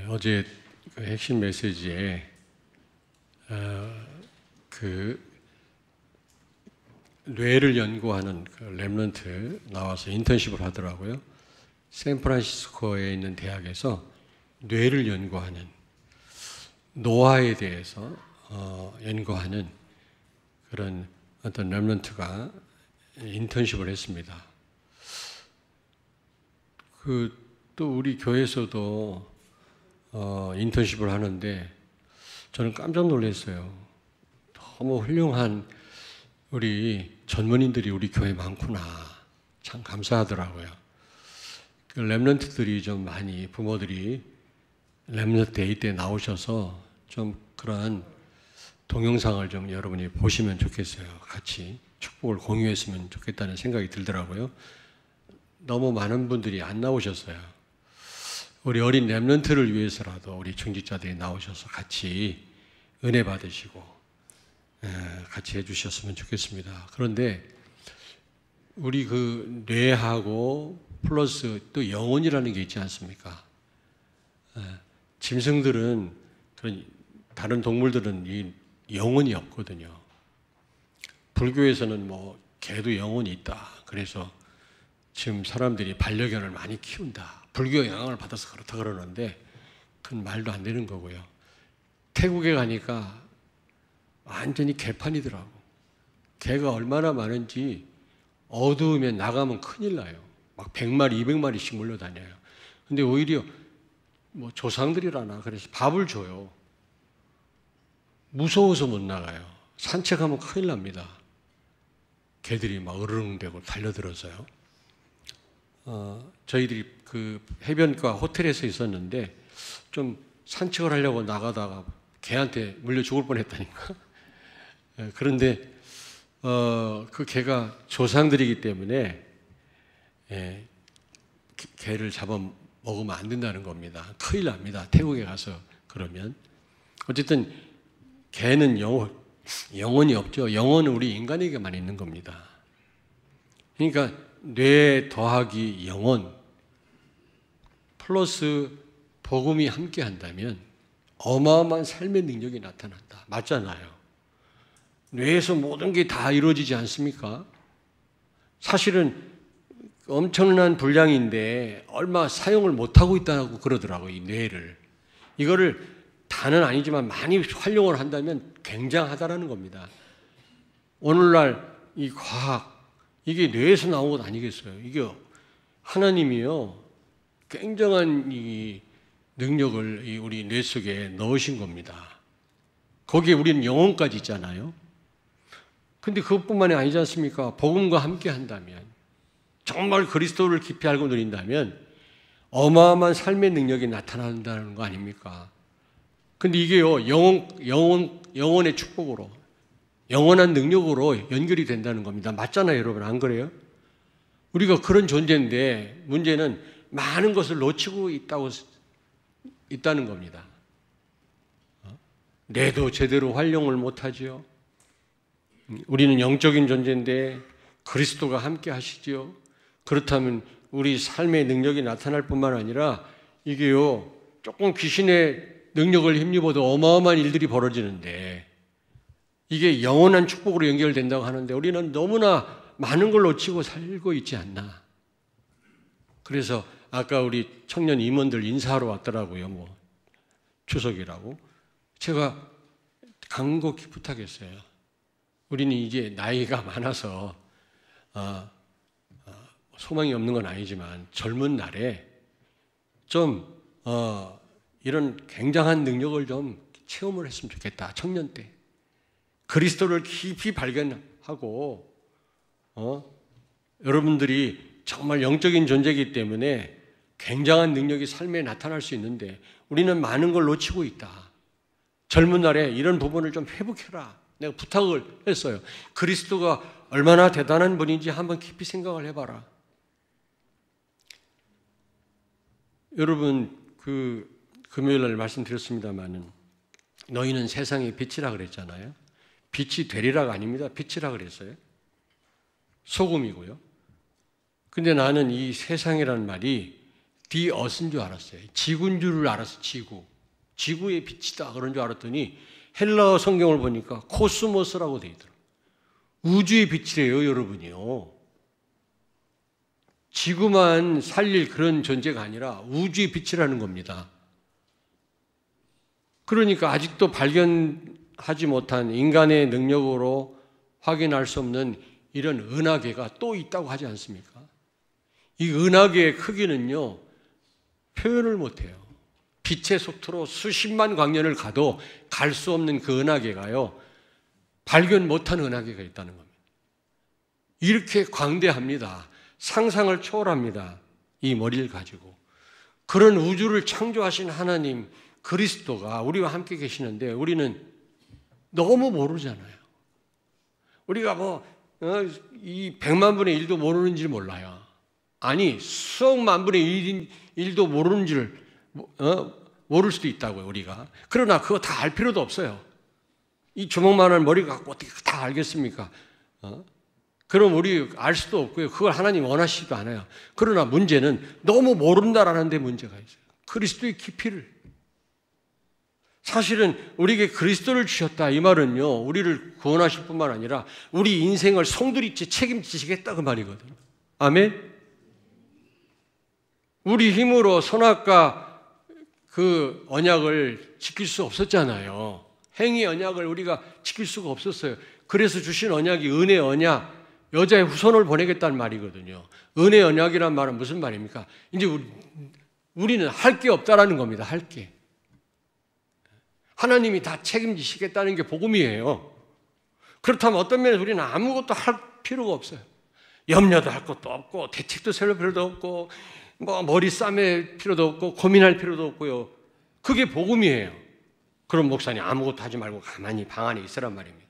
어제 그 핵심 메시지에 그 뇌를 연구하는 그 랩런트 나와서 인턴십을 하더라고요. 샌프란시스코에 있는 대학에서 뇌를 연구하는 노화에 대해서 연구하는 그런 어떤 랩런트가 인턴십을 했습니다. 또 우리 교회에서도 인턴십을 하는데 저는 깜짝 놀랐어요. 너무 훌륭한 우리 전문인들이 우리 교회에 많구나. 참 감사하더라고요. 그 랩런트들이 좀 많이 부모들이 랩런트 데이 때 나오셔서 좀 그러한 동영상을 좀 여러분이 보시면 좋겠어요. 같이 축복을 공유했으면 좋겠다는 생각이 들더라고요. 너무 많은 분들이 안 나오셨어요. 우리 어린 랩런트를 위해서라도 우리 중직자들이 나오셔서 같이 은혜 받으시고 같이 해주셨으면 좋겠습니다. 그런데 우리 그 뇌하고 플러스 또 영혼이라는 게 있지 않습니까? 짐승들은 그런 다른 동물들은 이 영혼이 없거든요. 불교에서는 뭐 개도 영혼이 있다. 그래서 지금 사람들이 반려견을 많이 키운다. 불교 영향을 받아서 그렇다 그러는데 그건 말도 안 되는 거고요. 태국에 가니까 완전히 개판이더라고. 개가 얼마나 많은지 어두우면 나가면 큰일 나요. 막 100마리, 200마리씩 몰려다녀요. 근데 오히려 뭐 조상들이라나 그래서 밥을 줘요. 무서워서 못 나가요. 산책하면 큰일 납니다. 개들이 막 으르렁대고 달려들어서요. 저희들이 그 해변가 호텔에서 있었는데 좀 산책을 하려고 나가다가 개한테 물려 죽을 뻔했다니까. 그런데 그 개가 조상들이기 때문에 개를 잡아 먹으면 안 된다는 겁니다. 큰일 납니다. 태국에 가서 그러면. 어쨌든 개는 영혼이 없죠. 영혼은 우리 인간에게만 있는 겁니다. 그러니까 뇌 더하기 영혼 플러스 복음이 함께 한다면 어마어마한 삶의 능력이 나타난다. 맞잖아요. 뇌에서 모든 게 다 이루어지지 않습니까? 사실은 엄청난 분량인데 얼마 사용을 못하고 있다고 그러더라고요. 이 뇌를. 이거를 다는 아니지만 많이 활용을 한다면 굉장하다라는 겁니다. 오늘날 이 과학 이게 뇌에서 나온 것 아니겠어요? 이게 하나님이요 굉장한 이 능력을 우리 뇌 속에 넣으신 겁니다. 거기에 우리는 영혼까지 있잖아요. 근데 그것뿐만이 아니지 않습니까? 복음과 함께 한다면 정말 그리스도를 깊이 알고 누린다면 어마어마한 삶의 능력이 나타난다는 거 아닙니까? 근데 이게요 영혼의 축복으로 영원한 능력으로 연결이 된다는 겁니다. 맞잖아요, 여러분. 안 그래요? 우리가 그런 존재인데 문제는 많은 것을 놓치고 있다는 겁니다. 뇌도 제대로 활용을 못하지요. 우리는 영적인 존재인데 그리스도가 함께 하시지요. 그렇다면 우리 삶의 능력이 나타날 뿐만 아니라 이게요 조금 귀신의 능력을 힘입어도 어마어마한 일들이 벌어지는데 이게 영원한 축복으로 연결된다고 하는데 우리는 너무나 많은 걸 놓치고 살고 있지 않나. 그래서 아까 우리 청년 임원들 인사하러 왔더라고요. 뭐 추석이라고. 제가 간곡히 부탁했어요. 우리는 이제 나이가 많아서 소망이 없는 건 아니지만 젊은 날에 좀 이런 굉장한 능력을 좀 체험을 했으면 좋겠다. 청년 때. 그리스도를 깊이 발견하고 여러분들이 정말 영적인 존재이기 때문에 굉장한 능력이 삶에 나타날 수 있는데 우리는 많은 걸 놓치고 있다. 젊은 날에 이런 부분을 좀 회복해라. 내가 부탁을 했어요. 그리스도가 얼마나 대단한 분인지 한번 깊이 생각을 해봐라. 여러분 그 금요일 날 말씀드렸습니다마는 너희는 세상의 빛이라 그랬잖아요. 빛이 되리라가 아닙니다. 빛이라 그랬어요. 소금이고요. 근데 나는 이 세상이라는 말이 비엇인 줄 알았어요. 지구인 줄 알았어요. 지구의 빛이다 그런 줄 알았더니 헬라어 성경을 보니까 코스모스라고 되어 있더라고요. 우주의 빛이래요, 여러분이요. 지구만 살릴 그런 존재가 아니라 우주의 빛이라는 겁니다. 그러니까 아직도 발견하지 못한 인간의 능력으로 확인할 수 없는 이런 은하계가 또 있다고 하지 않습니까? 이 은하계의 크기는요, 표현을 못해요. 빛의 속도로 수십만 광년을 가도 갈 수 없는 그 은하계가요, 발견 못한 은하계가 있다는 겁니다. 이렇게 광대합니다. 상상을 초월합니다. 이 머리를 가지고. 그런 우주를 창조하신 하나님 그리스도가 우리와 함께 계시는데 우리는 너무 모르잖아요. 우리가 이 100만 분의 1도 모르는지 몰라요. 아니, 수억만 분의 1도 모르는지를 모를 수도 있다고요, 우리가. 그러나 그거 다 알 필요도 없어요. 이 주먹만한 머리 갖고 어떻게 다 알겠습니까? 그럼 우리 알 수도 없고요. 그걸 하나님 원하시지도 않아요. 그러나 문제는 너무 모른다라는 데 문제가 있어요. 그리스도의 깊이를. 사실은 우리에게 그리스도를 주셨다 이 말은요, 우리를 구원하실 뿐만 아니라 우리 인생을 송두리째 책임지시겠다 그 말이거든요. 아멘? 우리 힘으로 선악과 그 언약을 지킬 수 없었잖아요. 행위 언약을 우리가 지킬 수가 없었어요. 그래서 주신 언약이 은혜 언약, 여자의 후손을 보내겠다는 말이거든요. 은혜 언약이란 말은 무슨 말입니까? 이제 우리는 할 게 없다라는 겁니다. 할 게. 하나님이 다 책임지시겠다는 게 복음이에요. 그렇다면 어떤 면에서 우리는 아무것도 할 필요가 없어요. 염려도 할 것도 없고, 대책도 세울 필요도 없고, 머리 싸맬 필요도 없고, 고민할 필요도 없고요. 그게 복음이에요. 그럼 목사님 아무것도 하지 말고 가만히 방 안에 있으란 말입니다.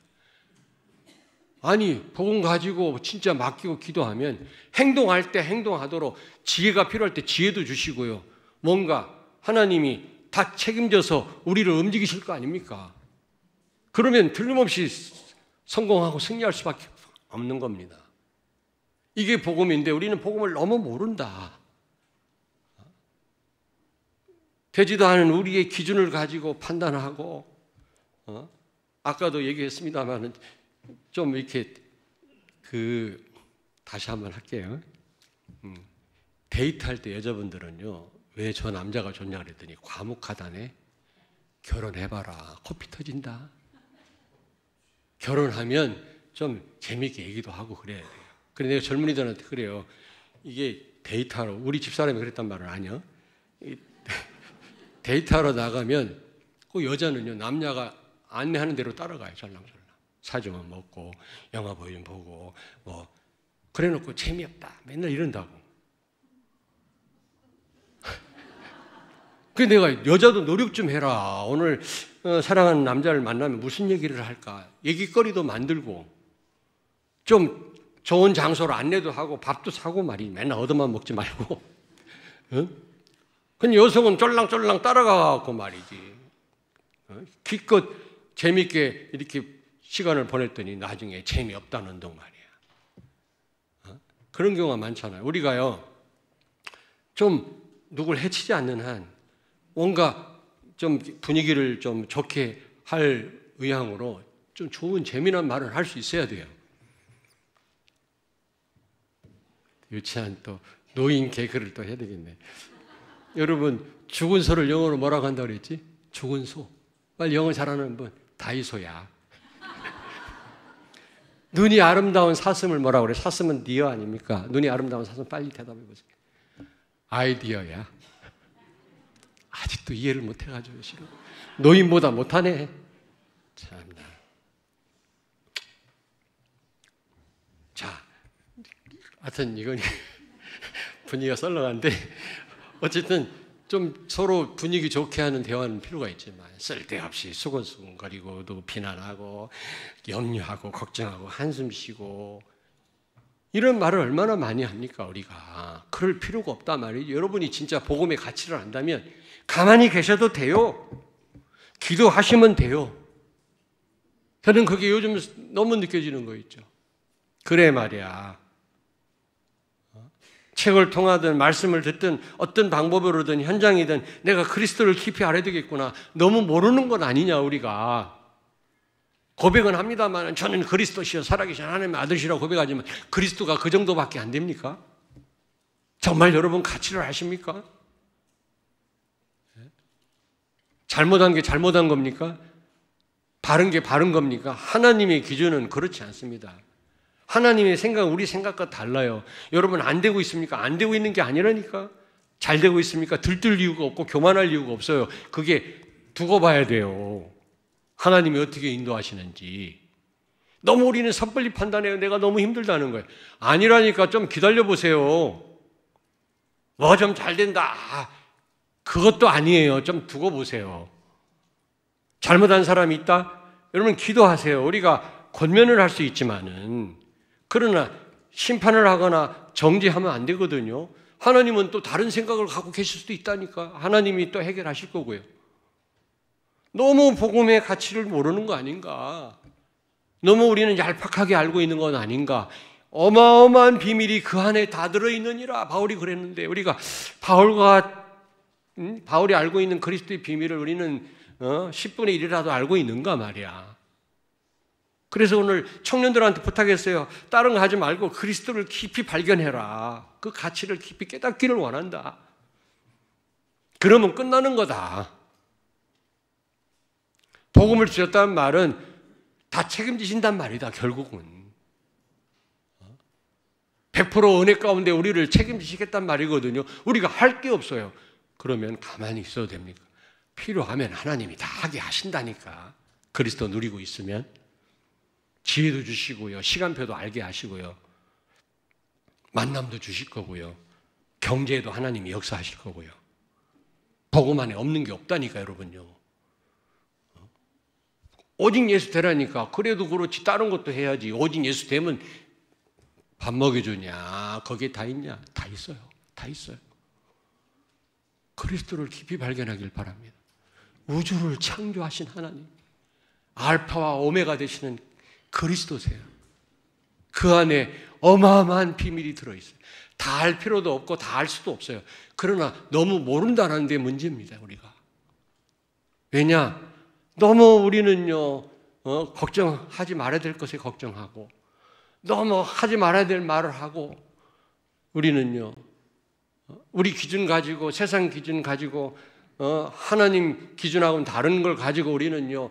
아니, 복음 가지고 진짜 맡기고 기도하면 행동할 때 행동하도록 지혜가 필요할 때 지혜도 주시고요. 뭔가 하나님이 다 책임져서 우리를 움직이실 거 아닙니까? 그러면 틀림없이 성공하고 승리할 수밖에 없는 겁니다. 이게 복음인데 우리는 복음을 너무 모른다. 되지도 않은 우리의 기준을 가지고 판단하고, 아까도 얘기했습니다만 좀 이렇게 다시 한번 할게요. 데이트할 때 여자분들은요, 왜 저 남자가 좋냐 그랬더니 과묵하다네. 결혼해봐라. 코피 터진다. 결혼하면 좀 재미있게 얘기도 하고 그래야 돼요. 그래 내가 젊은이들한테 그래요. 이게 데이트하러, 우리 집사람이 그랬단 말은 아니요. 데이트하러 나가면 그 여자는요, 남자가 안내하는 대로 따라가요. 잘랑잘랑. 사주만 먹고 영화 보이면 보고 그래놓고 재미없다. 맨날 이런다고. 그래서 내가 여자도 노력 좀 해라. 오늘 사랑하는 남자를 만나면 무슨 얘기를 할까? 얘기거리도 만들고 좀 좋은 장소로 안내도 하고 밥도 사고 말이 맨날 얻어만 먹지 말고. 근데 여성은 쫄랑쫄랑 따라가고 말이지. 기껏 재밌게 이렇게 시간을 보냈더니 나중에 재미없다는 둥 말이야. 그런 경우가 많잖아요. 우리가요, 좀 누굴 해치지 않는 한 뭔가 좀 분위기를 좀 좋게 할 의향으로 좀 좋은 재미난 말을 할 수 있어야 돼요. 유치한 또 노인 개그를 또 해야 되겠네. 여러분, 죽은 소를 영어로 뭐라고 한다고 그랬지? 죽은 소. 빨리 영어 잘하는 분, 다이소야. 눈이 아름다운 사슴을 뭐라고 그래? 사슴은 디어 아닙니까? 눈이 아름다운 사슴 빨리 대답해 보세요. 아이디어야. 아직도 이해를 못 해가지고 싫어. 노인보다 못하네. 참나. 자, 하여튼 이건 분위기가 썰렁한데 어쨌든 좀 서로 분위기 좋게 하는 대화는 필요가 있지만 쓸데없이 수근수근거리고 또 비난하고 염려하고 걱정하고 한숨 쉬고 이런 말을 얼마나 많이 합니까 우리가. 그럴 필요가 없단 말이에요. 여러분이 진짜 복음의 가치를 안다면 가만히 계셔도 돼요. 기도하시면 돼요. 저는 그게 요즘 너무 느껴지는 거 있죠. 그래 말이야. 책을 통하든 말씀을 듣든 어떤 방법으로든 현장이든 내가 그리스도를 깊이 알아야 되겠구나. 너무 모르는 건 아니냐 우리가. 고백은 합니다만 저는 그리스도시여 살아계신 하나님의 아들이라고 고백하지만 그리스도가 그 정도밖에 안 됩니까? 정말 여러분 가치를 아십니까? 잘못한 게 잘못한 겁니까? 바른 게 바른 겁니까? 하나님의 기준은 그렇지 않습니다. 하나님의 생각은 우리 생각과 달라요. 여러분 안 되고 있습니까? 안 되고 있는 게 아니라니까. 잘 되고 있습니까? 들뜰 이유가 없고 교만할 이유가 없어요. 그게 두고 봐야 돼요. 하나님이 어떻게 인도하시는지. 너무 우리는 섣불리 판단해요. 내가 너무 힘들다는 거예요. 아니라니까. 좀 기다려보세요. 뭐 좀 잘 된다. 그것도 아니에요. 좀 두고 보세요. 잘못한 사람이 있다? 여러분 기도하세요. 우리가 권면을 할 수 있지만은 그러나 심판을 하거나 정죄하면 안 되거든요. 하나님은 또 다른 생각을 갖고 계실 수도 있다니까. 하나님이 또 해결하실 거고요. 너무 복음의 가치를 모르는 거 아닌가? 너무 우리는 얄팍하게 알고 있는 건 아닌가? 어마어마한 비밀이 그 안에 다 들어있느니라 바울이 그랬는데 우리가 바울이 알고 있는 그리스도의 비밀을 우리는 10분의 1이라도 알고 있는가 말이야. 그래서 오늘 청년들한테 부탁했어요. 다른 거 하지 말고 그리스도를 깊이 발견해라. 그 가치를 깊이 깨닫기를 원한다. 그러면 끝나는 거다. 복음을 주셨다는 말은 다 책임지신단 말이다. 결국은 100% 은혜 가운데 우리를 책임지시겠단 말이거든요. 우리가 할 게 없어요. 그러면 가만히 있어도 됩니까? 필요하면 하나님이 다 하게 하신다니까. 그리스도 누리고 있으면 지혜도 주시고요. 시간표도 알게 하시고요. 만남도 주실 거고요. 경제에도 하나님이 역사하실 거고요. 복음 안에 없는 게 없다니까 여러분요. 오직 예수 되라니까. 그래도 그렇지 다른 것도 해야지. 오직 예수 되면 밥 먹여주냐. 거기에 다 있냐. 다 있어요. 다 있어요. 그리스도를 깊이 발견하길 바랍니다. 우주를 창조하신 하나님, 알파와 오메가 되시는 그리스도세요. 그 안에 어마어마한 비밀이 들어있어요. 다 알 필요도 없고 다 알 수도 없어요. 그러나 너무 모른다는 게 문제입니다. 우리가. 왜냐? 너무 우리는요 걱정하지 말아야 될 것에 걱정하고 너무 하지 말아야 될 말을 하고 우리는요 우리 기준 가지고 세상 기준 가지고 하나님 기준하고는 다른 걸 가지고 우리는요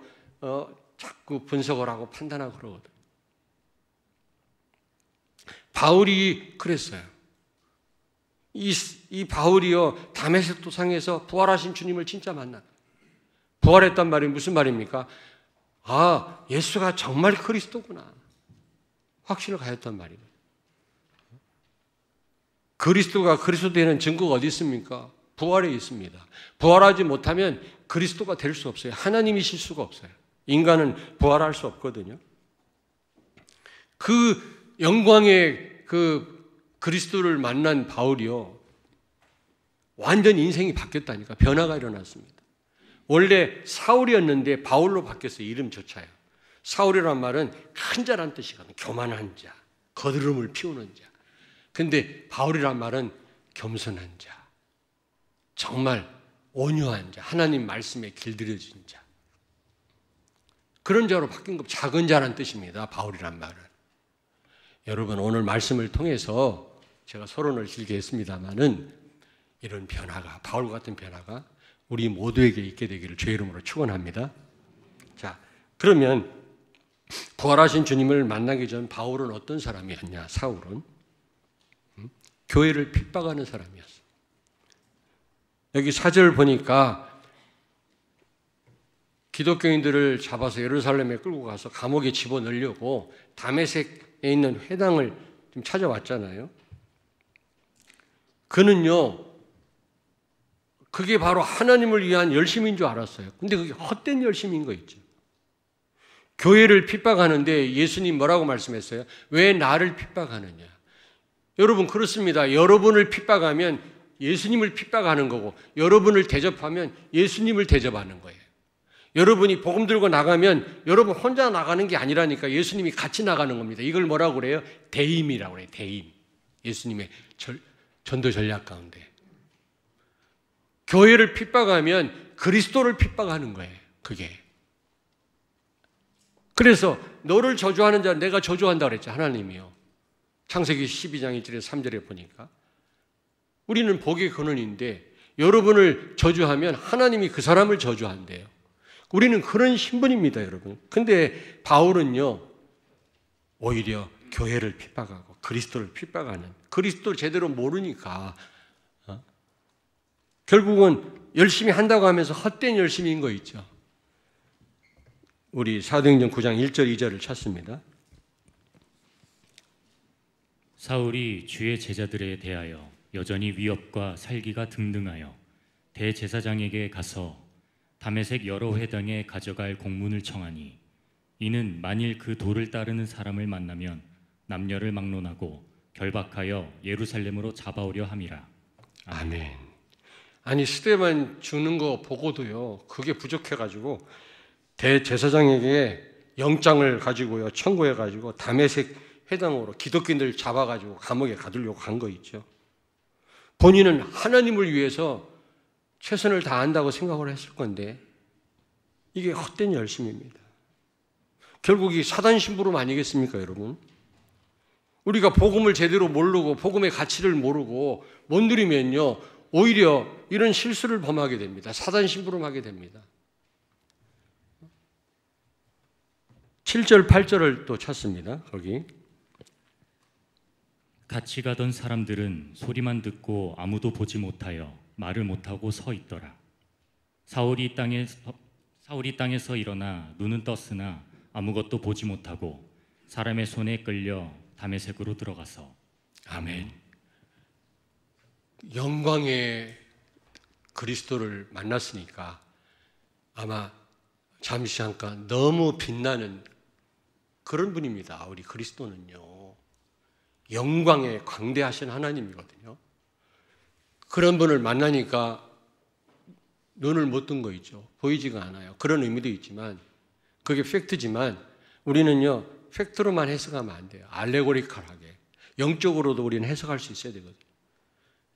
자꾸 분석을 하고 판단하고 그러거든. 바울이 그랬어요. 이 바울이요 다메섹 도상에서 부활하신 주님을 진짜 만났다. 부활했단 말이 무슨 말입니까? 아, 예수가 정말 그리스도구나. 확신을 가졌단 말입니다. 그리스도가 그리스도 되는 증거가 어디 있습니까? 부활에 있습니다. 부활하지 못하면 그리스도가 될 수 없어요. 하나님이실 수가 없어요. 인간은 부활할 수 없거든요. 그 영광의 그 그리스도를 만난 바울이요. 완전 인생이 바뀌었다니까. 변화가 일어났습니다. 원래 사울이었는데 바울로 바뀌었어요. 이름조차요. 사울이란 말은 큰 자란 뜻이거든요. 교만한 자, 거드름을 피우는 자. 근데 바울이란 말은 겸손한 자, 정말 온유한 자, 하나님 말씀에 길들여진 자. 그런 자로 바뀐 거 작은 자란 뜻입니다. 바울이란 말은. 여러분 오늘 말씀을 통해서 제가 서론을 길게 했습니다마는 이런 변화가 바울 같은 변화가 우리 모두에게 있게 되기를 주의 이름으로 축원합니다. 자, 그러면 부활하신 주님을 만나기 전 바울은 어떤 사람이었냐? 사울은 교회를 핍박하는 사람이었어. 여기 4절 보니까 기독교인들을 잡아서 예루살렘에 끌고 가서 감옥에 집어넣으려고 다메섹에 있는 회당을 좀 찾아왔잖아요. 그는요, 그게 바로 하나님을 위한 열심인 줄 알았어요. 근데 그게 헛된 열심인 거 있죠. 교회를 핍박하는데 예수님 뭐라고 말씀했어요? 왜 나를 핍박하느냐? 여러분 그렇습니다. 여러분을 핍박하면 예수님을 핍박하는 거고 여러분을 대접하면 예수님을 대접하는 거예요. 여러분이 복음 들고 나가면 여러분 혼자 나가는 게 아니라니까 예수님이 같이 나가는 겁니다. 이걸 뭐라고 그래요? 대임이라고 그래요. 대임. 예수님의 전도 전략 가운데. 교회를 핍박하면 그리스도를 핍박하는 거예요. 그게. 그래서 너를 저주하는 자는 내가 저주한다 그랬죠. 하나님이요. 창세기 12장 1절에서 3절에 보니까. 우리는 복의 근원인데 여러분을 저주하면 하나님이 그 사람을 저주한대요. 우리는 그런 신분입니다, 여러분. 근데 바울은요, 오히려 교회를 핍박하고 그리스도를 핍박하는, 그리스도를 제대로 모르니까 결국은 열심히 한다고 하면서 헛된 열심인 거 있죠. 우리 사도행전 9장 1절 2절을 찾습니다. 사울이 주의 제자들에 대하여 여전히 위협과 살기가 등등하여 대제사장에게 가서 다메섹 여러 회당에 가져갈 공문을 청하니 이는 만일 그 도를 따르는 사람을 만나면 남녀를 막론하고 결박하여 예루살렘으로 잡아오려 함이라. 아멘. 아니 스데반 죽는 거 보고도요, 그게 부족해가지고 대제사장에게 영장을 가지고요 청구해가지고 다메섹 회당으로 기독교인들 잡아가지고 감옥에 가두려고 간 거 있죠. 본인은 하나님을 위해서 최선을 다한다고 생각을 했을 건데 이게 헛된 열심입니다. 결국 이 사단 심부름 아니겠습니까, 여러분? 우리가 복음을 제대로 모르고 복음의 가치를 모르고 못 누리면요 오히려 이런 실수를 범하게 됩니다. 사단 심부름하게 됩니다. 7절 8절을 또 찾습니다. 거기 같이 가던 사람들은 소리만 듣고 아무도 보지 못하여 말을 못하고 서 있더라. 사울이 땅에서 일어나 눈은 떴으나 아무것도 보지 못하고 사람의 손에 끌려 다메섹으로 들어가서. 아멘. 영광의 그리스도를 만났으니까 아마 잠시 잠깐 너무 빛나는 그런 분입니다. 우리 그리스도는요. 영광에 광대하신 하나님이거든요. 그런 분을 만나니까 눈을 못 뜬 거 있죠. 보이지가 않아요. 그런 의미도 있지만 그게 팩트지만 우리는요 팩트로만 해석하면 안 돼요. 알레고리컬하게 영적으로도 우리는 해석할 수 있어야 되거든요.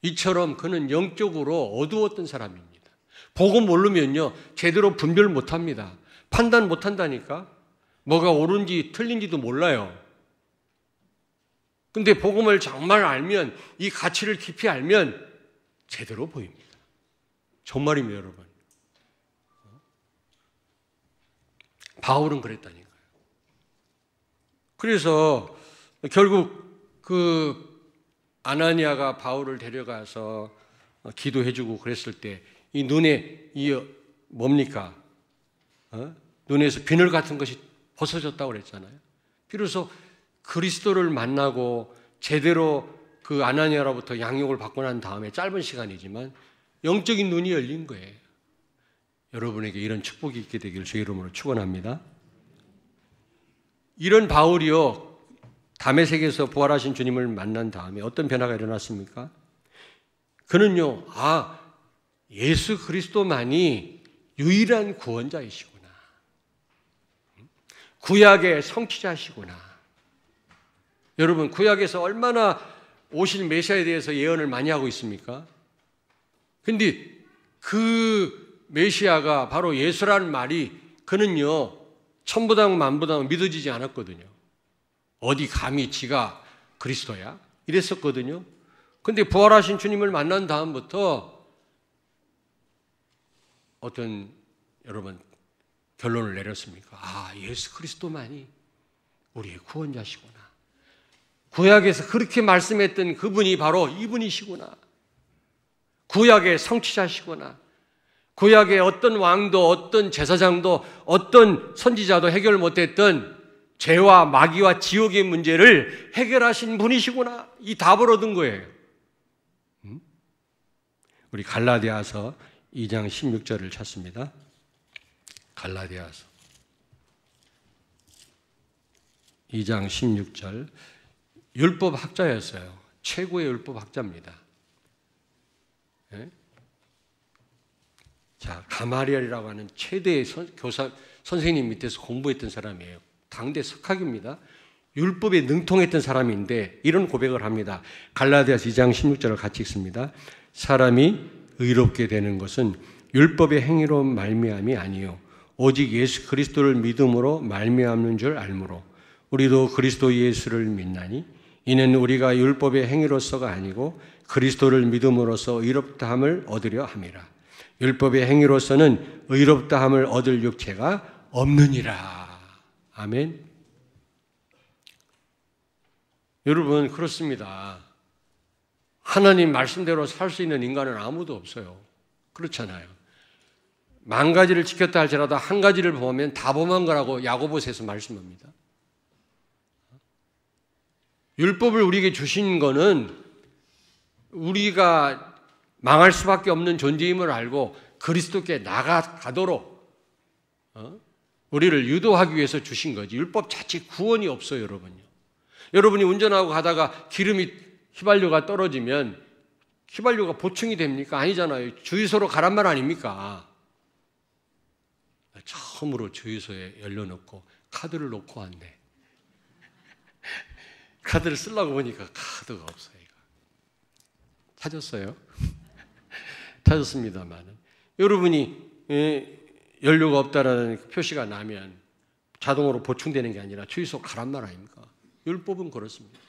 이처럼 그는 영적으로 어두웠던 사람입니다. 복음 모르면요 제대로 분별 못합니다. 판단 못한다니까. 뭐가 옳은지 틀린지도 몰라요. 근데 복음을 정말 알면, 이 가치를 깊이 알면 제대로 보입니다. 정말입니다, 여러분. 바울은 그랬다니까요. 그래서 결국 그 아나니아가 바울을 데려가서 기도해주고 그랬을 때 이 눈에 이 뭡니까? 눈에서 비늘 같은 것이 벗어졌다고 그랬잖아요. 비로소 그리스도를 만나고 제대로 그 아나니아로부터 양육을 받고 난 다음에 짧은 시간이지만 영적인 눈이 열린 거예요. 여러분에게 이런 축복이 있게 되기를 주의 이름으로 축원합니다. 이런 바울이요 다메섹에서 부활하신 주님을 만난 다음에 어떤 변화가 일어났습니까? 그는요 예수 그리스도만이 유일한 구원자이시구나, 구약의 성취자시구나. 여러분 구약에서 얼마나 오실 메시아에 대해서 예언을 많이 하고 있습니까? 근데 그 메시아가 바로 예수라는 말이 그는요 천부당 만부당 믿어지지 않았거든요. 어디 감히 지가 그리스도야? 이랬었거든요. 근데 부활하신 주님을 만난 다음부터 어떤 여러분 결론을 내렸습니까? 예수 그리스도만이 우리의 구원자시구나. 구약에서 그렇게 말씀했던 그분이 바로 이분이시구나. 구약의 성취자시구나. 구약의 어떤 왕도 어떤 제사장도 어떤 선지자도 해결 못했던 죄와 마귀와 지옥의 문제를 해결하신 분이시구나. 이 답을 얻은 거예요. 우리 갈라디아서 2장 16절을 찾습니다. 갈라디아서 2장 16절. 율법 학자였어요. 최고의 율법 학자입니다. 네? 자, 가마리엘이라고 하는 최대의 교사 선생님 밑에서 공부했던 사람이에요. 당대 석학입니다. 율법에 능통했던 사람인데 이런 고백을 합니다. 갈라디아서 2장 16절을 같이 읽습니다. 사람이 의롭게 되는 것은 율법의 행위로 말미암이 아니요 오직 예수 그리스도를 믿음으로 말미암는 줄 알므로 우리도 그리스도 예수를 믿나니 이는 우리가 율법의 행위로서가 아니고 그리스도를 믿음으로써 의롭다함을 얻으려 함이라. 율법의 행위로서는 의롭다함을 얻을 육체가 없느니라. 아멘. 여러분 그렇습니다. 하나님 말씀대로 살 수 있는 인간은 아무도 없어요. 그렇잖아요. 만 가지를 지켰다 할지라도 한 가지를 보면 다 범한 거라고 야고보서에서 말씀합니다. 율법을 우리에게 주신 거는 우리가 망할 수밖에 없는 존재임을 알고 그리스도께 나아가도록 우리를 유도하기 위해서 주신 거지. 율법 자체 구원이 없어요, 여러분요. 여러분이 운전하고 가다가 기름이 휘발유가 떨어지면 휘발유가 보충이 됩니까? 아니잖아요. 주유소로 가란 말 아닙니까? 처음으로 주유소에 열려놓고 카드를 놓고 왔네. 카드를 쓰려고 보니까 카드가 없어요. 찾았어요? 찾았습니다만 여러분이 연료가 없다라는 표시가 나면 자동으로 보충되는 게 아니라 주유소 가란 말 아닙니까? 율법은 그렇습니다.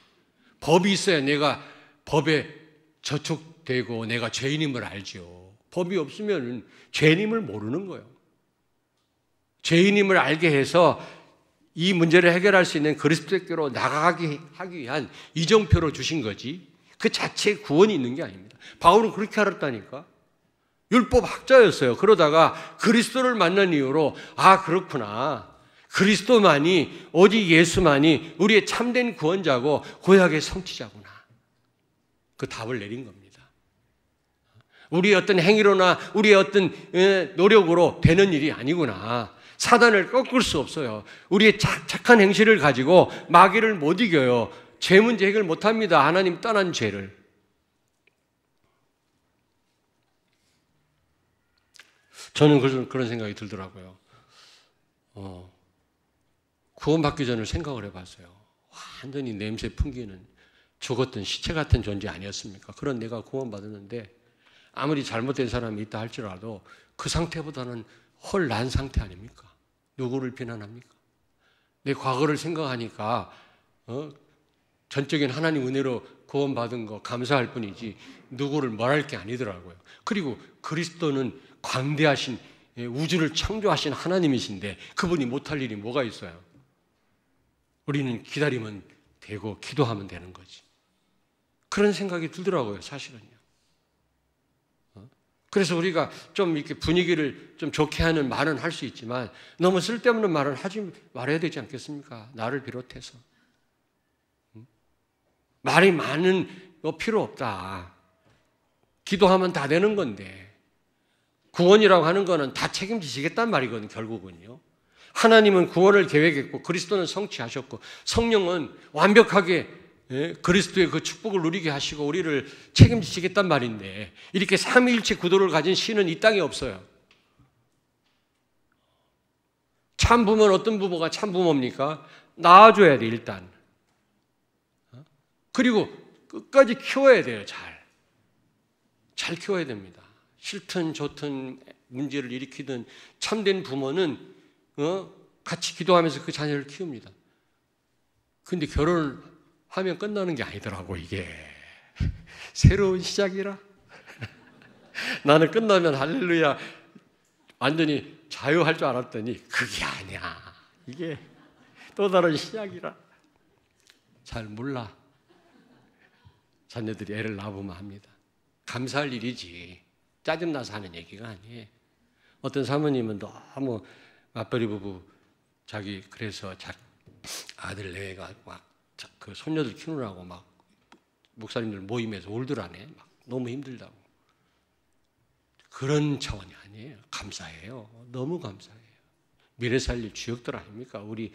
법이 있어야 내가 법에 저촉되고 내가 죄인임을 알죠. 법이 없으면 죄인임을 모르는 거예요. 죄인임을 알게 해서 이 문제를 해결할 수 있는 그리스도께로 나아가게 하기 위한 이정표로 주신 거지 그 자체에 구원이 있는 게 아닙니다. 바울은 그렇게 알았다니까. 율법 학자였어요. 그러다가 그리스도를 만난 이후로 아 그렇구나. 그리스도만이 오직 예수만이 우리의 참된 구원자고 구약의 성취자구나. 그 답을 내린 겁니다. 우리의 어떤 행위로나 우리의 어떤 노력으로 되는 일이 아니구나. 사단을 꺾을 수 없어요. 우리의 착한 행실을 가지고 마귀를 못 이겨요. 죄 문제 해결 못합니다. 하나님 떠난 죄를. 저는 그런 생각이 들더라고요. 구원받기 전에 생각을 해봤어요. 완전히 냄새 풍기는 죽었던 시체 같은 존재 아니었습니까? 그런 내가 구원받았는데 아무리 잘못된 사람이 있다 할지라도 그 상태보다는 훨 나은 상태 아닙니까? 누구를 비난합니까? 내 과거를 생각하니까 전적인 하나님 은혜로 구원받은 거 감사할 뿐이지 누구를 말할 게 아니더라고요. 그리고 그리스도는 광대하신 우주를 창조하신 하나님이신데 그분이 못할 일이 뭐가 있어요? 우리는 기다리면 되고 기도하면 되는 거지. 그런 생각이 들더라고요, 사실은요. 그래서 우리가 좀 이렇게 분위기를 좀 좋게 하는 말은 할 수 있지만 너무 쓸데없는 말을 하지 말아야 되지 않겠습니까? 나를 비롯해서. 말이 많은 거 필요 없다. 기도하면 다 되는 건데 구원이라고 하는 거는 다 책임지시겠단 말이거든요, 결국은요. 하나님은 구원을 계획했고 그리스도는 성취하셨고 성령은 완벽하게 그리스도의 그 축복을 누리게 하시고 우리를 책임지시겠단 말인데 이렇게 삼위일체 구도를 가진 신은 이 땅에 없어요. 참 부모는 어떤 부모가 참 부모입니까? 낳아줘야 돼 일단. 그리고 끝까지 키워야 돼요. 잘 키워야 됩니다. 싫든 좋든 문제를 일으키든 참된 부모는 같이 기도하면서 그 자녀를 키웁니다. 근데 결혼을 하면 끝나는 게 아니더라고 이게. 새로운 시작이라. 나는 끝나면 할렐루야 완전히 자유할 줄 알았더니 그게 아니야. 이게 또 다른 시작이라. 잘 몰라. 자녀들이 애를 낳아보면 합니다. 감사할 일이지 짜증나서 하는 얘기가 아니에요. 어떤 사모님은 너무 맞벌이 부부 자기 그래서 아들 내가 막 그 손녀들 키우느라고 막 목사님들 모임에서 울더라네. 막 너무 힘들다고. 그런 차원이 아니에요. 감사해요. 너무 감사해요. 미래 살릴 주역들 아닙니까? 우리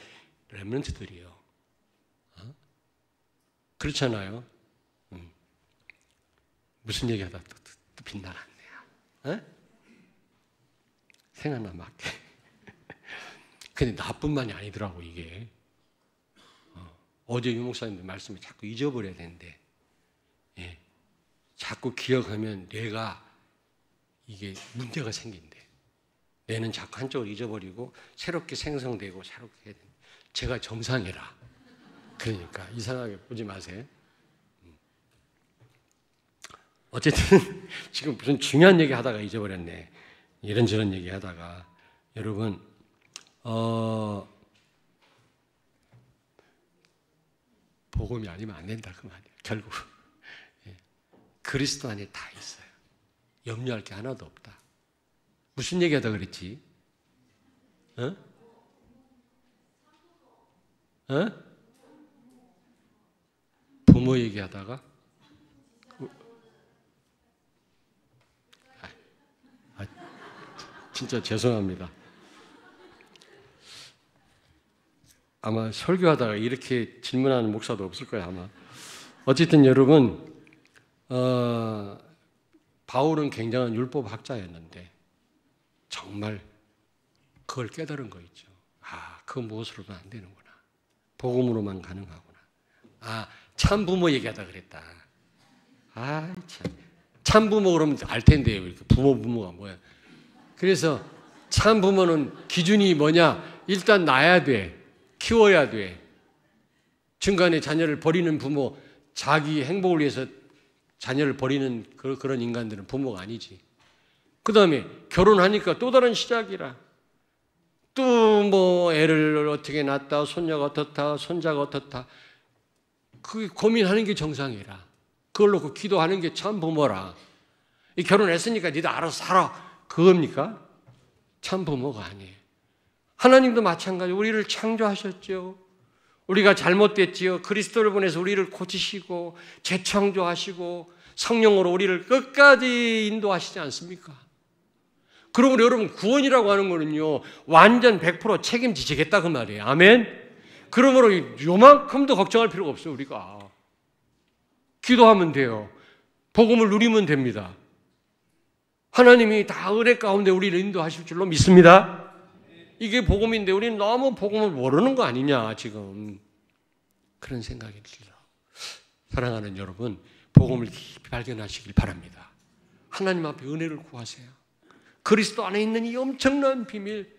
렘넌트들이요. 그렇잖아요. 무슨 얘기하다 또 빛나갔네요. 생각나 맞게. 근데 나뿐만이 아니더라고 이게. 어제 유목사님들 말씀을 자꾸 잊어버려야 되는데, 예, 자꾸 기억하면 뇌가 이게 문제가 생긴대. 뇌는 자꾸 한쪽을 잊어버리고 새롭게 생성되고 새롭게 해야 돼. 제가 정상이라. 그러니까 이상하게 보지 마세요. 어쨌든 지금 무슨 중요한 얘기 하다가 잊어버렸네. 이런저런 얘기 하다가 여러분 복음이 아니면 안 된다 그 말이에요. 결국 그리스도 안에 다 있어요. 염려할 게 하나도 없다. 무슨 얘기하다 그랬지? 어? 어? 부모 얘기하다가 진짜 죄송합니다. 아마 설교하다가 이렇게 질문하는 목사도 없을 거예요 아마. 어쨌든 여러분 바울은 굉장한 율법 학자였는데 정말 그걸 깨달은 거 있죠. 그 무엇으로도 안 되는구나. 복음으로만 가능하구나. 참 부모 얘기하다 그랬다. 참 부모 그러면 알 텐데요. 부모가 뭐야. 그래서 참 부모는 기준이 뭐냐? 일단 낳아야 돼. 키워야 돼. 중간에 자녀를 버리는 부모, 자기 행복을 위해서 자녀를 버리는 그런 인간들은 부모가 아니지. 그 다음에 결혼하니까 또 다른 시작이라. 또 뭐 애를 어떻게 낳았다, 손녀가 어떻다, 손자가 어떻다. 그게 고민하는 게 정상이라. 그걸 놓고 기도하는 게 참 부모라. 결혼했으니까 니도 알아서 살아. 그겁니까? 참 부모가 아니에요. 하나님도 마찬가지. 우리를 창조하셨죠. 우리가 잘못됐지요. 그리스도를 보내서 우리를 고치시고 재창조하시고 성령으로 우리를 끝까지 인도하시지 않습니까? 그러면 여러분 구원이라고 하는 거는요 완전 100% 책임지시겠다 그 말이에요. 아멘? 그러므로 요만큼도 걱정할 필요가 없어요. 우리가 기도하면 돼요. 복음을 누리면 됩니다. 하나님이 다 은혜 가운데 우리를 인도하실 줄로 믿습니다. 이게 복음인데 우리는 너무 복음을 모르는 거 아니냐 지금 그런 생각이 들어요. 사랑하는 여러분, 복음을 깊이 발견하시길 바랍니다. 하나님 앞에 은혜를 구하세요. 그리스도 안에 있는 이 엄청난 비밀,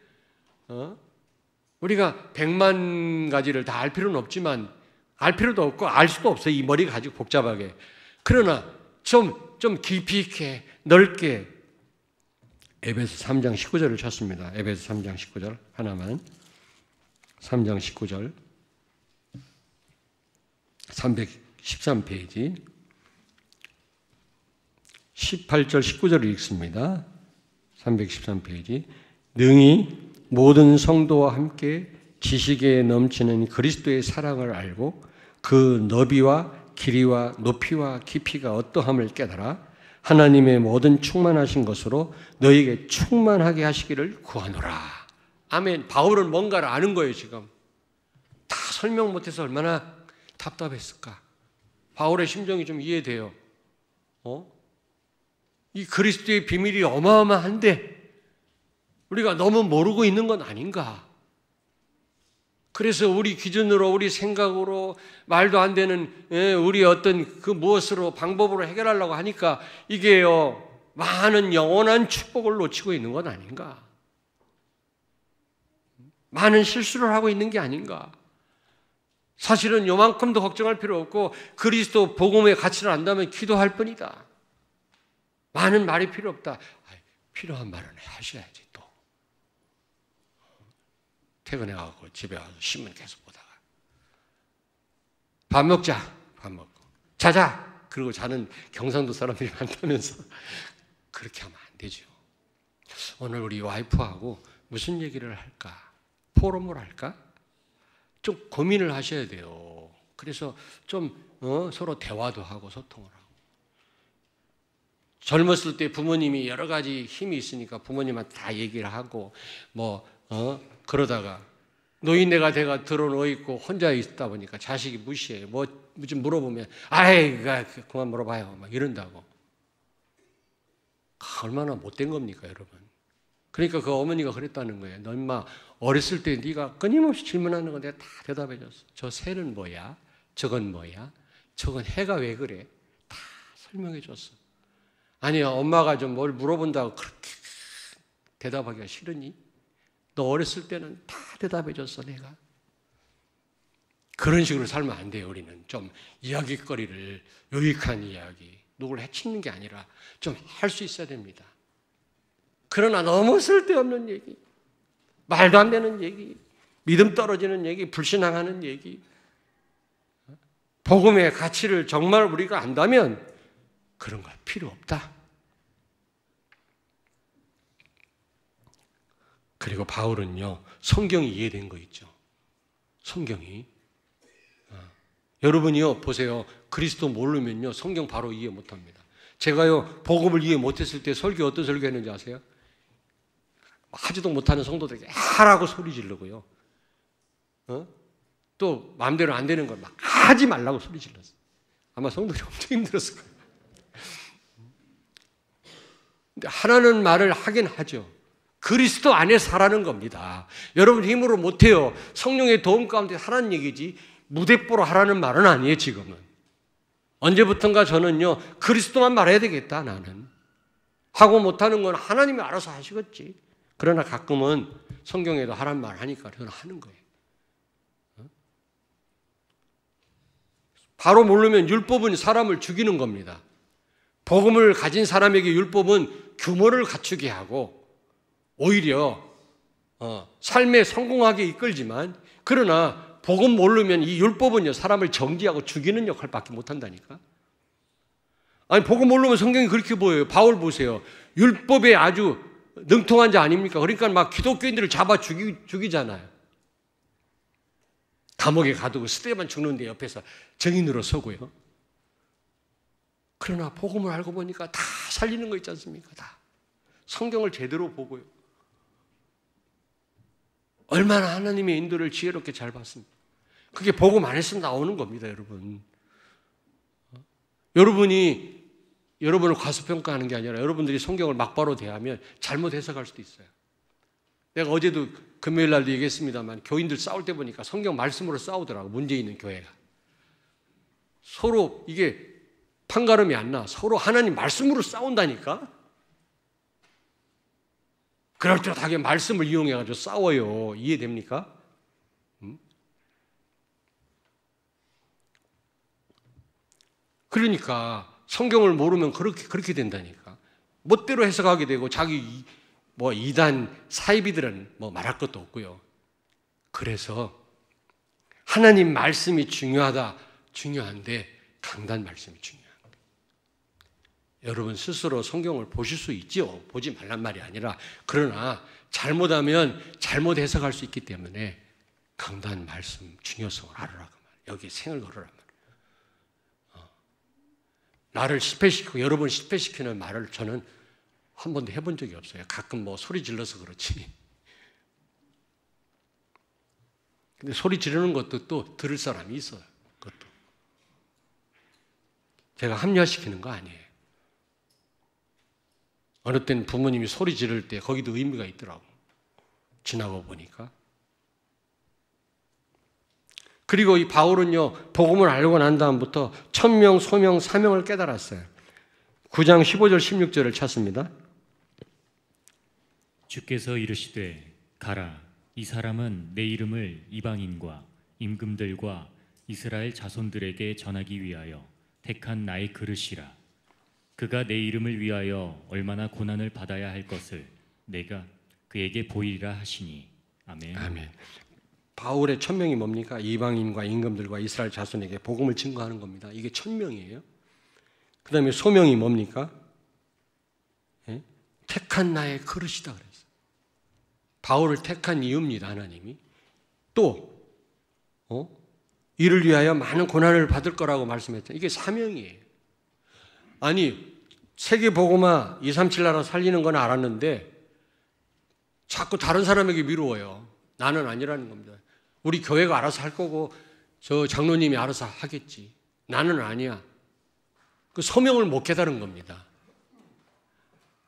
우리가 100만 가지를 다 알 필요는 없지만 알 필요도 없고 알 수도 없어요. 이 머리가 가지고 복잡하게. 그러나 좀 깊이 있게 넓게 에베소 3장 19절을 찾습니다. 에베소 3장 19절 하나만. 3장 19절 313페이지 18절 19절을 읽습니다. 313페이지 능히 모든 성도와 함께 지식에 넘치는 그리스도의 사랑을 알고 그 너비와 길이와 높이와 깊이가 어떠함을 깨달아 하나님의 모든 충만하신 것으로 너희에게 충만하게 하시기를 구하노라. 아멘. 바울은 뭔가를 아는 거예요. 지금 다 설명 못해서 얼마나 답답했을까. 바울의 심정이 좀 이해돼요. 이 그리스도의 비밀이 어마어마한데 우리가 너무 모르고 있는 건 아닌가. 그래서 우리 기준으로 우리 생각으로 말도 안 되는 우리 어떤 그 무엇으로 방법으로 해결하려고 하니까 이게요 많은 영원한 축복을 놓치고 있는 건 아닌가. 많은 실수를 하고 있는 게 아닌가. 사실은 요만큼도 걱정할 필요 없고 그리스도 복음의 가치를 안다면 기도할 뿐이다. 많은 말이 필요 없다. 필요한 말은 하셔야지 또. 퇴근해가지고 집에 와서 신문 계속 보다가 밥 먹자. 밥 먹고 자자. 그리고 자는 경상도 사람들이 많다면서 그렇게 하면 안 되죠. 오늘 우리 와이프하고 무슨 얘기를 할까? 포럼을 할까? 좀 고민을 하셔야 돼요. 그래서 좀 서로 대화도 하고 소통을 하고. 젊었을 때 부모님이 여러 가지 힘이 있으니까 부모님한테 다 얘기를 하고 그러다가 노인네가 돼가 들어누워 있고 혼자 있다 보니까 자식이 무시해요. 뭐 좀 물어보면 아이 그만 물어봐요 막 이런다고. 얼마나 못된 겁니까 여러분. 그러니까 그 어머니가 그랬다는 거예요. 너 인마 어렸을 때 네가 끊임없이 질문하는 거 내가 다 대답해 줬어. 저 새는 뭐야? 저건 뭐야? 저건 해가 왜 그래? 다 설명해 줬어. 아니 엄마가 좀 뭘 물어본다고 그렇게 대답하기가 싫으니? 너 어렸을 때는 다 대답해 줬어 내가. 그런 식으로 살면 안 돼요. 우리는 좀 이야기거리를, 유익한 이야기, 누굴 해치는 게 아니라 좀 할 수 있어야 됩니다. 그러나 너무 쓸데없는 얘기, 말도 안 되는 얘기, 믿음 떨어지는 얘기, 불신앙하는 얘기, 복음의 가치를 정말 우리가 안다면 그런 거 필요 없다. 그리고 바울은요, 성경이 이해된 거 있죠. 성경이. 여러분이요, 보세요. 그리스도 모르면요, 성경 바로 이해 못 합니다. 제가요, 복음을 이해 못했을 때 설교 어떤 설교 했는지 아세요? 하지도 못하는 성도들에게 하라고 소리 지르고요. 또 마음대로 안 되는 걸 막 하지 말라고 소리 질렀어요. 아마 성도들이 엄청 힘들었을 거예요. 근데 하라는 말을 하긴 하죠. 그리스도 안에 사라는 겁니다. 여러분 힘으로 못해요. 성령의 도움 가운데 하라는 얘기지 무대뽀로 하라는 말은 아니에요. 지금은. 언제부턴가 저는요, 그리스도만 말해야 되겠다 나는. 하고 못하는 건 하나님이 알아서 하시겠지. 그러나 가끔은 성경에도 하라는 말 하니까 저는 하는 거예요. 바로 모르면 율법은 사람을 죽이는 겁니다. 복음을 가진 사람에게 율법은 규모를 갖추게 하고 오히려 삶에 성공하게 이끌지만, 그러나 복음 모르면 이 율법은요 사람을 정지하고 죽이는 역할밖에 못한다니까. 아니 복음 모르면 성경이 그렇게 보여요. 바울 보세요. 율법에 아주 능통한 자 아닙니까? 그러니까 막 기독교인들을 잡아 죽이잖아요. 감옥에 가두고 스테반 죽는데 옆에서 증인으로 서고요. 그러나 복음을 알고 보니까 다 살리는 거 있지 않습니까? 다. 성경을 제대로 보고요. 얼마나 하나님의 인도를 지혜롭게 잘 봤습니다. 그게 복음 안에서 나오는 겁니다, 여러분. 여러분을 과소평가하는 게 아니라 여러분들이 성경을 막바로 대하면 잘못 해석할 수도 있어요. 내가 어제도 금요일 날도 얘기했습니다만 교인들 싸울 때 보니까 성경 말씀으로 싸우더라고. 문제 있는 교회가. 서로 이게 판가름이 안 나. 서로 하나님 말씀으로 싸운다니까. 그럴듯하게 말씀을 이용해가지고 싸워요. 이해됩니까? 그러니까 성경을 모르면 그렇게 된다니까. 멋대로 해석하게 되고 자기 이단 사이비들은 말할 것도 없고요. 그래서 하나님 말씀이 중요한데 강단 말씀이 중요한 거예요. 여러분 스스로 성경을 보실 수 있죠. 보지 말란 말이 아니라, 그러나 잘못하면 잘못 해석할 수 있기 때문에 강단 말씀 중요성을 알으라고 말이에요. 여기에 생을 걸으란 말이에요. 나를 실패시키고 여러분 실패시키는 말을 저는 한 번도 해본 적이 없어요. 가끔 소리 질러서 그렇지. 근데 소리 지르는 것도 또 들을 사람이 있어요. 그것도. 제가 합리화시키는 거 아니에요. 어느 때는 부모님이 소리 지를 때 거기도 의미가 있더라고. 지나고 보니까. 그리고 이 바울은요, 복음을 알고 난 다음부터 천명, 소명, 사명을 깨달았어요. 9장 15절, 16절을 찾습니다. 주께서 이르시되 가라, 이 사람은 내 이름을 이방인과 임금들과 이스라엘 자손들에게 전하기 위하여 택한 나의 그릇이라. 그가 내 이름을 위하여 얼마나 고난을 받아야 할 것을 내가 그에게 보이리라 하시니. 아멘. 아멘. 바울의 천명이 뭡니까? 이방인과 임금들과 이스라엘 자손에게 복음을 증거하는 겁니다. 이게 천명이에요. 그 다음에 소명이 뭡니까? 택한 나의 그릇이다 그랬어요. 바울을 택한 이유입니다, 하나님이. 또 이를 위하여 많은 고난을 받을 거라고 말씀했잖아요. 이게 사명이에요. 아니 세계복음화 237 나라 살리는 건 알았는데 자꾸 다른 사람에게 미루어요. 나는 아니라는 겁니다. 우리 교회가 알아서 할 거고 저 장로님이 알아서 하겠지. 나는 아니야. 그 소명을 못 깨달은 겁니다.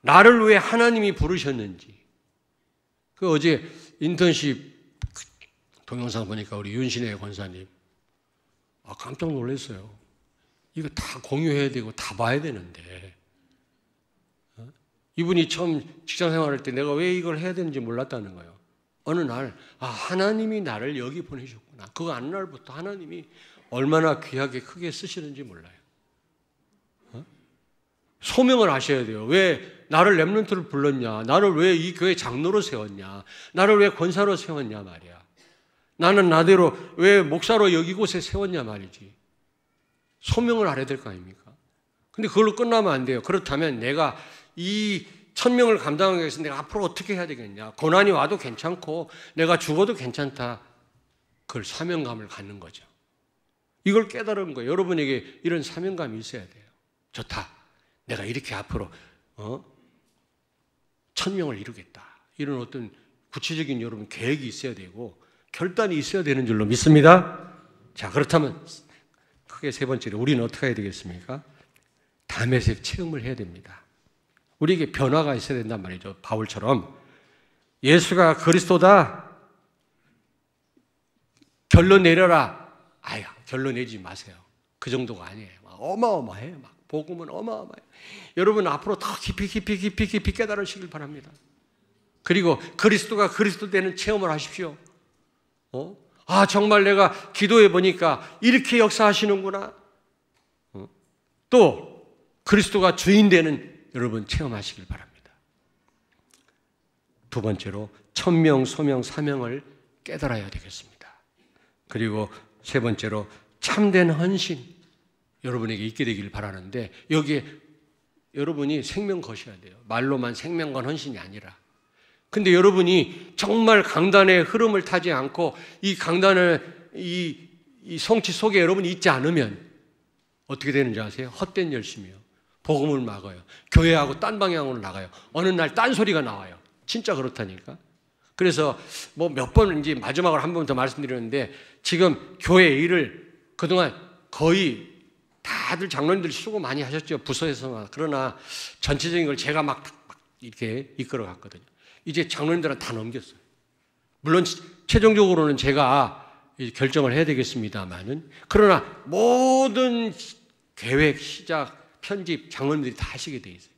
나를 왜 하나님이 부르셨는지, 그 어제 인턴십 동영상 보니까 우리 윤신혜 권사님, 깜짝 놀랐어요. 이거 다 공유해야 되고 다 봐야 되는데, 이분이 처음 직장 생활할 때 내가 왜 이걸 해야 되는지 몰랐다는 거예요. 어느 날, 하나님이 나를 여기 보내셨구나. 그거 아는 날부터 하나님이 얼마나 귀하게 크게 쓰시는지 몰라요. 소명을 하셔야 돼요. 왜 나를 렘넌트를 불렀냐? 나를 왜 이 교회 장로로 세웠냐? 나를 왜 권사로 세웠냐 말이야. 나는 나대로 왜 목사로 여기 곳에 세웠냐 말이지. 소명을 알아야 될 거 아닙니까? 근데 그걸로 끝나면 안 돼요. 그렇다면 내가 이 1000명을 감당하기 위해서 내가 앞으로 어떻게 해야 되겠냐? 고난이 와도 괜찮고 내가 죽어도 괜찮다. 그걸 사명감을 갖는 거죠. 이걸 깨달은 거예요. 여러분에게 이런 사명감이 있어야 돼요. 좋다. 내가 이렇게 앞으로 1000명을 이루겠다. 이런 어떤 구체적인 여러분 계획이 있어야 되고 결단이 있어야 되는 줄로 믿습니다. 자, 그렇다면 크게 세 번째로 우리는 어떻게 해야 되겠습니까? 담에색 체험을 해야 됩니다. 우리에게 변화가 있어야 된단 말이죠. 바울처럼 예수가 그리스도다. 결론 내려라. 결론 내지 마세요. 그 정도가 아니에요. 어마어마해요. 복음은 어마어마해요. 여러분 앞으로 더 깊이 깨달으시길 바랍니다. 그리고 그리스도가 그리스도 되는 체험을 하십시오. 정말 내가 기도해 보니까 이렇게 역사하시는구나. 또 그리스도가 주인 되는 여러분 체험하시길 바랍니다. 두 번째로 천명, 소명, 사명을 깨달아야 되겠습니다. 그리고 세 번째로 참된 헌신 여러분에게 있게 되기를 바라는데 여기에 여러분이 생명 거셔야 돼요. 말로만 생명 건 헌신이 아니라. 근데 여러분이 정말 강단의 흐름을 타지 않고 이 강단의 이 성취 속에 여러분이 있지 않으면 어떻게 되는지 아세요? 헛된 열심이요. 복음을 막아요. 교회하고 딴 방향으로 나가요. 어느 날 딴 소리가 나와요. 진짜 그렇다니까. 그래서 몇 번 이제 마지막으로 한 번 더 말씀드렸는데 지금 교회 일을 그동안 거의 다들 장로님들 수고 많이 하셨죠. 부서에서만. 그러나 전체적인 걸 제가 막 이렇게 이끌어 갔거든요. 이제 장로님들은 다 넘겼어요. 물론 최종적으로는 제가 결정을 해야 되겠습니다만은 그러나 모든 계획, 시작, 편집 장로님들이 다 하시게 돼 있어요.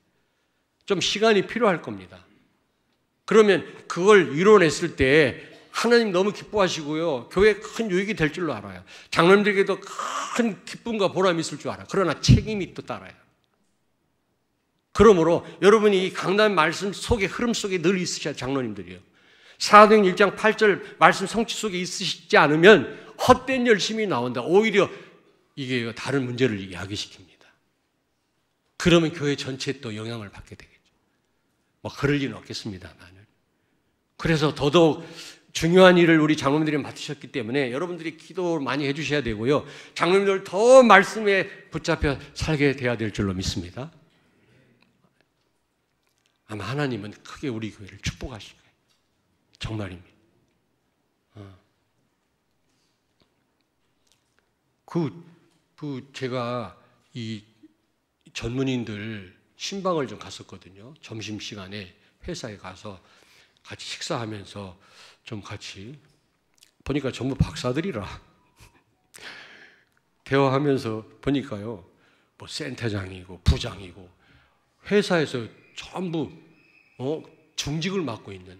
좀 시간이 필요할 겁니다. 그러면 그걸 이뤄냈을 때 하나님 너무 기뻐하시고요. 교회에 큰 유익이 될 줄로 알아요. 장로님들에게도 큰 기쁨과 보람이 있을 줄 알아요. 그러나 책임이 또 따라요. 그러므로 여러분이 이 강단 말씀 속에 흐름 속에 늘 있으셔야 장로님들이요. 사도행 1장 8절 말씀 성취 속에 있으시지 않으면 헛된 열심이 나온다. 오히려 이게 다른 문제를 야기시킵니다. 그러면 교회 전체에 또 영향을 받게 되겠죠. 그럴 리는 없겠습니다만은. 그래서 더더욱 중요한 일을 우리 장로님들이 맡으셨기 때문에 여러분들이 기도 많이 해주셔야 되고요. 장로님들 더 말씀에 붙잡혀 살게 돼야 될 줄로 믿습니다. 아마 하나님은 크게 우리 교회를 축복하실 거예요. 정말입니다. 제가 이 전문인들 신방을 좀 갔었거든요. 점심시간에 회사에 가서 같이 식사하면서 좀 같이 보니까 전부 박사들이라 대화하면서 보니까요. 센터장이고 부장이고 회사에서 전부 중직을 맡고 있는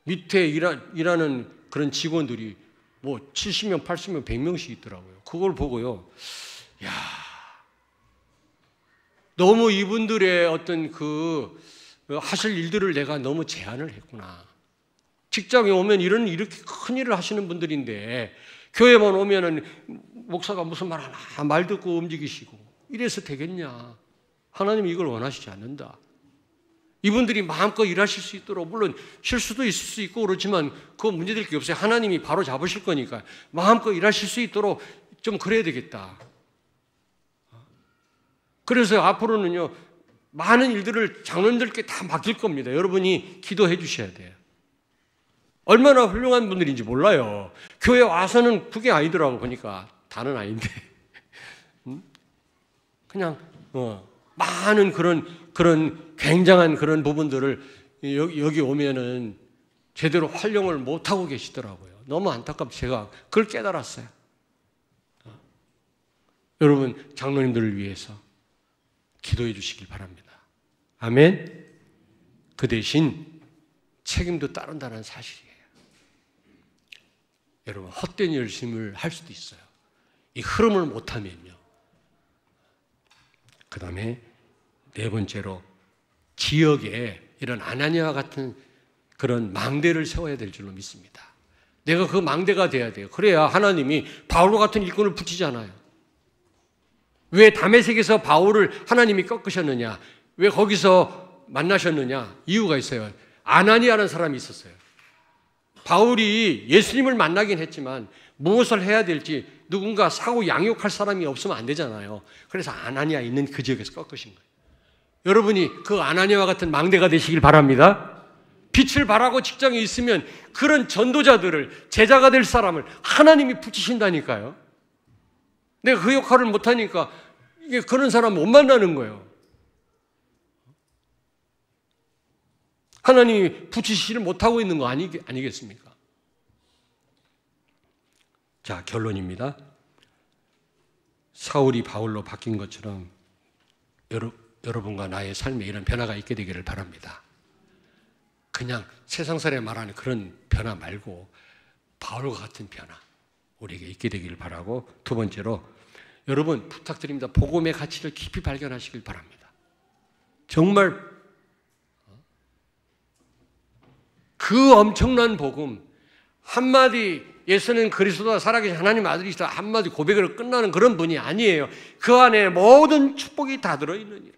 밑에 일하는 그런 직원들이 70명, 80명, 100명씩 있더라고요. 그걸 보고요. 너무 이분들의 어떤 하실 일들을 내가 너무 제한을 했구나. 직장에 오면 이렇게 큰 일을 하시는 분들인데 교회만 오면은 목사가 무슨 말 하나 말 듣고 움직이시고 이래서 되겠냐. 하나님이 이걸 원하시지 않는다. 이분들이 마음껏 일하실 수 있도록 물론 실수도 있을 수 있고 그렇지만 그거 문제될 게 없어요. 하나님이 바로 잡으실 거니까 마음껏 일하실 수 있도록 좀 그래야 되겠다. 그래서 앞으로는요 많은 일들을 장로님들께 다 맡길 겁니다. 여러분이 기도해 주셔야 돼요. 얼마나 훌륭한 분들인지 몰라요. 교회 와서는 그게 아니더라고 보니까 다는 아닌데 그냥 많은 그런 굉장한 그런 부분들을 여기 오면은 제대로 활용을 못하고 계시더라고요. 너무 안타깝게 제가 그걸 깨달았어요. 여러분, 장로님들을 위해서 기도해 주시길 바랍니다. 아멘. 그 대신 책임도 따른다는 사실이에요. 여러분, 헛된 열심을 할 수도 있어요. 이 흐름을 못하면요. 그 다음에 네 번째로 지역에 이런 아나니아와 같은 그런 망대를 세워야 될 줄로 믿습니다. 내가 그 망대가 돼야 돼요. 그래야 하나님이 바울과 같은 일꾼을 붙이잖아요. 왜 다메섹에서 바울을 하나님이 꺾으셨느냐? 왜 거기서 만나셨느냐? 이유가 있어요. 아나니아라는 사람이 있었어요. 바울이 예수님을 만나긴 했지만 무엇을 해야 될지 누군가 사고 양육할 사람이 없으면 안 되잖아요. 그래서 아나니아 있는 그 지역에서 꺾으신 거예요. 여러분이 그 아나니아와 같은 망대가 되시길 바랍니다. 빛을 발하고 직장에 있으면 그런 전도자들을, 제자가 될 사람을 하나님이 붙이신다니까요. 내가 그 역할을 못하니까 이게 그런 사람 못 만나는 거예요. 하나님이 붙이시지를 못하고 있는 거 아니겠습니까? 자, 결론입니다. 사울이 바울로 바뀐 것처럼 여러분과 나의 삶에 이런 변화가 있게 되기를 바랍니다. 그냥 세상 사람이 말하는 그런 변화 말고 바울과 같은 변화 우리에게 있게 되기를 바라고, 두 번째로 여러분 부탁드립니다. 복음의 가치를 깊이 발견하시길 바랍니다. 정말 그 엄청난 복음 한마디 예수는 그리스도와 살아계신 하나님 아들이시다 한마디 고백으로 끝나는 그런 분이 아니에요. 그 안에 모든 축복이 다 들어있느니라.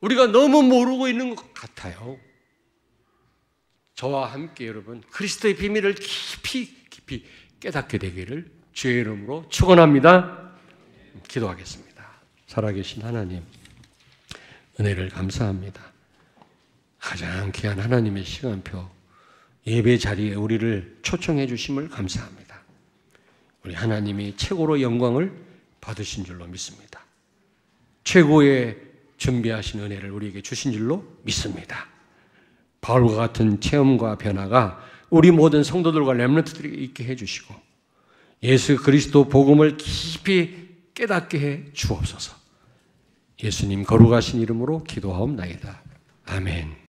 우리가 너무 모르고 있는 것 같아요. 저와 함께 여러분 그리스도의 비밀을 깊이 깨닫게 되기를 주의 이름으로 축원합니다. 기도하겠습니다. 살아계신 하나님, 은혜를 감사합니다. 가장 귀한 하나님의 시간표 예배 자리에 우리를 초청해 주심을 감사합니다. 우리 하나님이 최고로 영광을 받으신 줄로 믿습니다. 최고의 준비하신 은혜를 우리에게 주신 줄로 믿습니다. 바울과 같은 체험과 변화가 우리 모든 성도들과 렘넌트들에게 있게 해주시고 예수 그리스도 복음을 깊이 깨닫게 해 주옵소서. 예수님 거룩하신 이름으로 기도하옵나이다. 아멘.